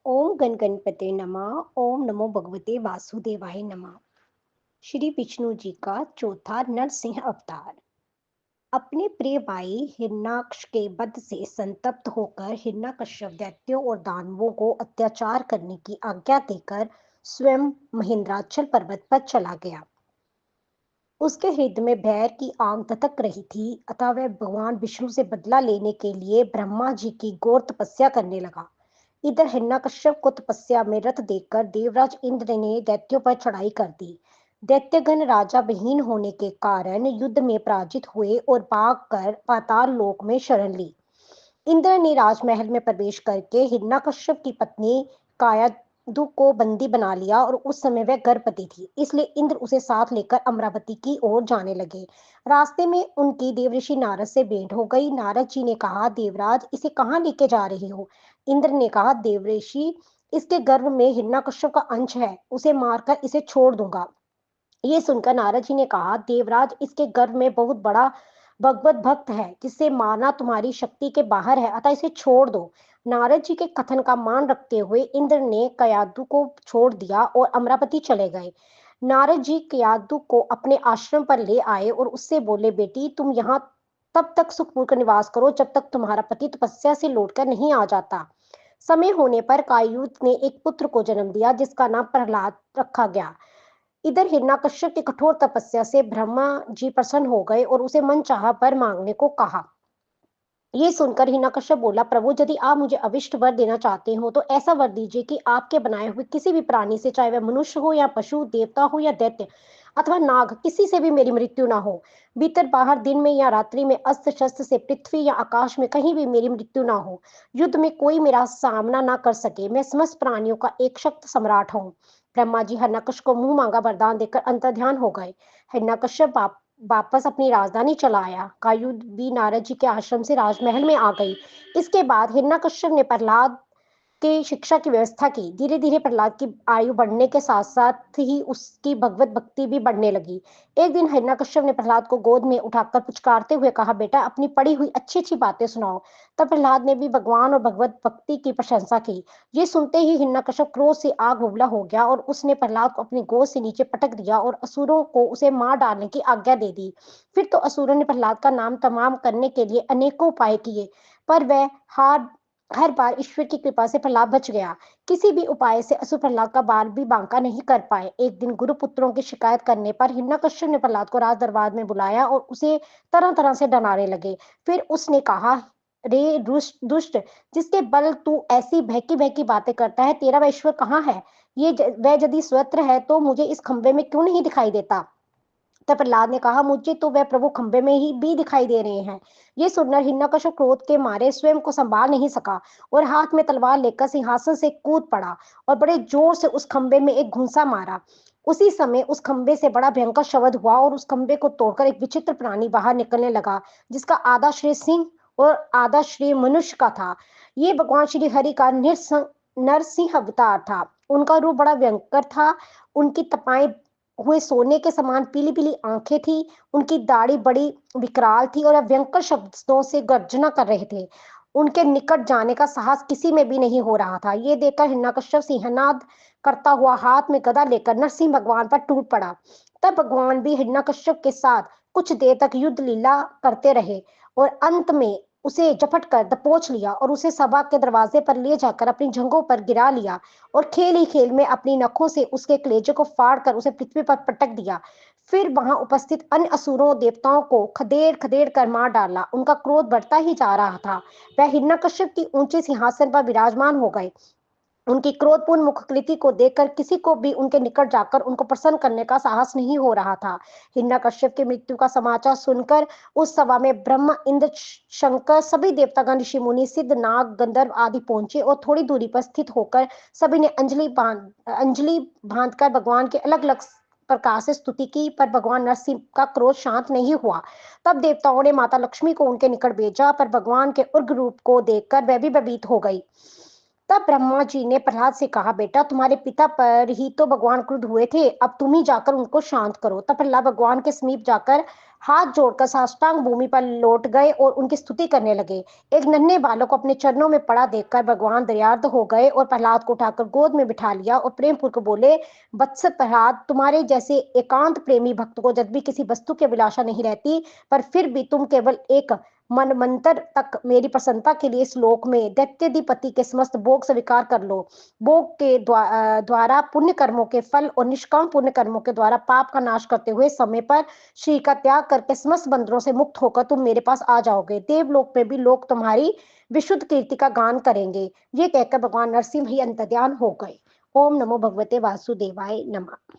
ओम गण गणपते नमः। ओम नमो भगवते वासुदेवाय नमः। श्री विष्णु जी का चौथा नरसिंह अवतार। अपने प्रिय भाई हिरण्याक्ष के वध से संतप्त होकर हिरण्यकश्यप दैत्यों और दानवों को अत्याचार करने की आज्ञा देकर स्वयं महेंद्राचल पर्वत पर चला गया। उसके हृदय में भय की आग धधक रही थी, अतः वह भगवान विष्णु से बदला लेने के लिए ब्रह्मा जी की घोर तपस्या करने लगा। इधर हिरण्यकश्यप को तपस्या में रत देखकर देवराज इंद्र ने दैत्यों पर चढ़ाई कर दी। दैत्यगण राजा विहीन होने के कारण युद्ध में पराजित हुए और भागकर पाताल लोक में शरण ली। इंद्र ने राजमहल में प्रवेश करके हिरण्यकश्यप की पत्नी कायाधु को बंदी बना लिया और उस समय वह गर्भवती थी, इसलिए इंद्र उसे साथ लेकर अमरावती की ओर जाने लगे। रास्ते में उनकी देवऋषि नारद से भेंट हो गई। नारद जी ने कहा, देवराज इसे कहाँ लेके जा रहे हो? इंद्र ने कहा, देवऋषि इसके गर्भ में हिरण्यकश्यप का अंश है, उसे मारकर इसे छोड़ दूंगा। ये सुनकर नारद जी ने कहा, देवराज इसके गर्भ में बहुत बड़ा भगवत भक्त है, जिसे मारना तुम्हारी शक्ति के बाहर है, अतः इसे छोड़ दो। नारद जी के कथन का मान रखते हुए इंद्र ने कयादु को छोड़ दिया और अमरावती चले गए। नारद जी कयादु को अपने आश्रम पर ले आए और उससे बोले, बेटी तुम यहाँ तब तक सुखपूर्वक निवास करो जब तक तुम्हारा पति तपस्या से लौटकर नहीं आ जाता। समय होने पर कायुत ने एक पुत्र को जन्म दिया, जिसका नाम प्रहलाद रखा गया। इधर हिरण्यकश्यप की कठोर तपस्या से ब्रह्मा जी प्रसन्न हो गए और उसे मनचाहा वर मांगने को कहा। ये सुनकर हिरण्यकश्यप बोला, प्रभु यदि आप मुझे अविष्ट वर देना चाहते हो तो ऐसा वर दीजिए कि आपके बनाए हुए किसी भी प्राणी से, चाहे वह मनुष्य हो या पशु, देवता हो या दैत्य अथवा नाग, किसी से भी मेरी मृत्यु ना हो। भीतर बाहर, दिन में या रात्रि में, अस्त्र शस्त्र से, पृथ्वी या आकाश में कहीं भी मेरी मृत्यु ना हो। युद्ध में कोई मेरा सामना ना कर सके। मैं समस्त प्राणियों का एक शक्त सम्राट हूँ। ब्रह्मा जी हिरण्यकश्यप को मुंह मांगा वरदान देकर अंतर्ध्यान हो गए। हिरण्यकश्यप वापस अपनी राजधानी चला आया। कायुद भी नारद जी के आश्रम से राजमहल में आ गई। इसके बाद हिरण्यकश्यप ने प्रहलाद के शिक्षा की व्यवस्था की। धीरे धीरे प्रहलाद की आयु बढ़ने के साथ साथ ही उसकी भगवत भक्ति भी बढ़ने लगी। एक दिन हिरण्यकश्यप ने प्रहलाद को गोद में उठाकर पुचकारते हुए कहा, बेटा अपनी पढ़ी हुई अच्छी अच्छी बातें सुनाओ। तब प्रहलाद ने भी भगवान और भगवत भक्ति की प्रशंसा की। ये सुनते ही हिरण्यकश्यप क्रोध से आग बबूला हो गया और उसने प्रहलाद को अपनी गोद से नीचे पटक दिया और असुरों को उसे मार डालने की आज्ञा दे दी। फिर तो असुरों ने प्रहलाद का नाम तमाम करने के लिए अनेकों उपाय किए, पर वह हर बार ईश्वर की कृपा से प्रहलाद बच गया। किसी भी उपाय से असुर प्रहलाद का बाल भी बांका नहीं कर पाए। एक दिन गुरुपुत्रों की शिकायत करने पर हिरण्यकश्यप ने प्रहलाद को राज दरबार में बुलाया और उसे तरह तरह से डराने लगे। फिर उसने कहा, रे दुष्ट, जिसके बल तू ऐसी बहकी बहकी बातें करता है, तेरा वह ईश्वर कहाँ है? वह यदि स्वत्र है तो मुझे इस खंबे में क्यों नहीं दिखाई देता? तब प्रहलाद ने कहा, मुझे तो वह प्रभु खंबे में ही भी दिखाई दे रहे हैं। ये सुनकर हिरण्यकश्यप क्रोध के मारे स्वयं को संभाल नहीं सका और हाथ में तलवार लेकर सिंहासन से कूद पड़ा और बड़े जोर से उस खंबे में एक घुंसा मारा। उसी समय उस खंबे से बड़ा भयंकर शब्द हुआ और उस खंबे को तोड़कर एक विचित्र प्राणी बाहर निकलने लगा, जिसका आधा शरीर सिंह और आधा शरीर मनुष्य का था। ये भगवान श्री हरि का नरसिंह अवतार था। उनका रूप बड़ा भयंकर था। उनकी तपाएं हुए सोने के समान पीली पीली आंखें थी। उनकी दाढ़ी बड़ी विकराल थी और वह भयंकर शब्दों से गर्जना कर रहे थे। उनके निकट जाने का साहस किसी में भी नहीं हो रहा था। ये देखकर हिरण्यकश्यप सिंहनाद करता हुआ हाथ में गदा लेकर नरसिंह भगवान पर टूट पड़ा। तब भगवान भी हिरण्यकश्यप के साथ कुछ देर तक युद्ध लीला करते रहे और अंत में उसे झपट कर दबोच लिया और उसे सभा के दरवाजे पर ले जाकर अपनी जंघों पर गिरा लिया और खेल ही खेल में अपनी नखों से उसके कलेजे को फाड़ कर उसे पृथ्वी पर पटक दिया। फिर वहां उपस्थित अन्य असुरों देवताओं को खदेड़ खदेड़ कर मार डाला। उनका क्रोध बढ़ता ही जा रहा था। वह हिरण्यकश्यप की ऊंचे सिंहासन पर विराजमान हो गए। उनकी क्रोधपूर्ण मुखकृति को देखकर किसी को भी उनके निकट जाकर उनको प्रसन्न करने का साहस नहीं हो रहा था। हिरण्यकश्यप की मृत्यु का समाचार सुनकर उस सभा में ब्रह्मा, इंद्र, शंकर, सभी देवतागण, ऋषि मुनि, सिद्ध, नाग, गंधर्व आदि पहुंचे और थोड़ी दूरी पर स्थित होकर सभी ने अंजलि बांधकर भगवान के अलग अलग प्रकार से स्तुति की, पर भगवान नरसिंह का क्रोध शांत नहीं हुआ। तब देवताओं ने माता लक्ष्मी को उनके निकट भेजा, पर भगवान के उग्र रूप को देखकर वह भी भयभीत हो गई। तब ब्रह्मा जी ने प्रहलाद से कहा, बेटा तुम्हारे पिता पर ही तो भगवान क्रुद्ध हुए थे, अब तुम ही जाकर उनको शांत करो। तब प्रहलाद भगवान के समीप जाकर हाथ जोड़कर साष्टांग भूमि पर लौट गए और उनकी स्तुति करने लगे। एक नन्हे बालक को अपने चरणों में पड़ा देखकर भगवान दयार्द हो गए और प्रहलाद को उठाकर गोद में बिठा लिया और प्रेम पूर्वक बोले, वत्स प्रहलाद, तुम्हारे जैसे एकांत प्रेमी भक्त को जब भी किसी वस्तु की अभिलाषा नहीं रहती, पर फिर भी तुम केवल एक मनमंत्र तक मेरी प्रसन्नता के लिए इस लोक में दैत्याधिपति के समस्त भोग स्वीकार कर लो। भोग के द्वारा पुण्य कर्मों के फल और निष्काम पुण्य कर्मों के द्वारा पाप का नाश करते हुए समय पर श्री का त्याग करके समस्त बंधनों से मुक्त होकर तुम मेरे पास आ जाओगे। देवलोक में भी लोग तुम्हारी विशुद्ध कीर्ति का गान करेंगे। ये कहकर भगवान नरसिंह ही अंतर्ध्यान हो गए। ओम नमो भगवते वासुदेवाय नमः।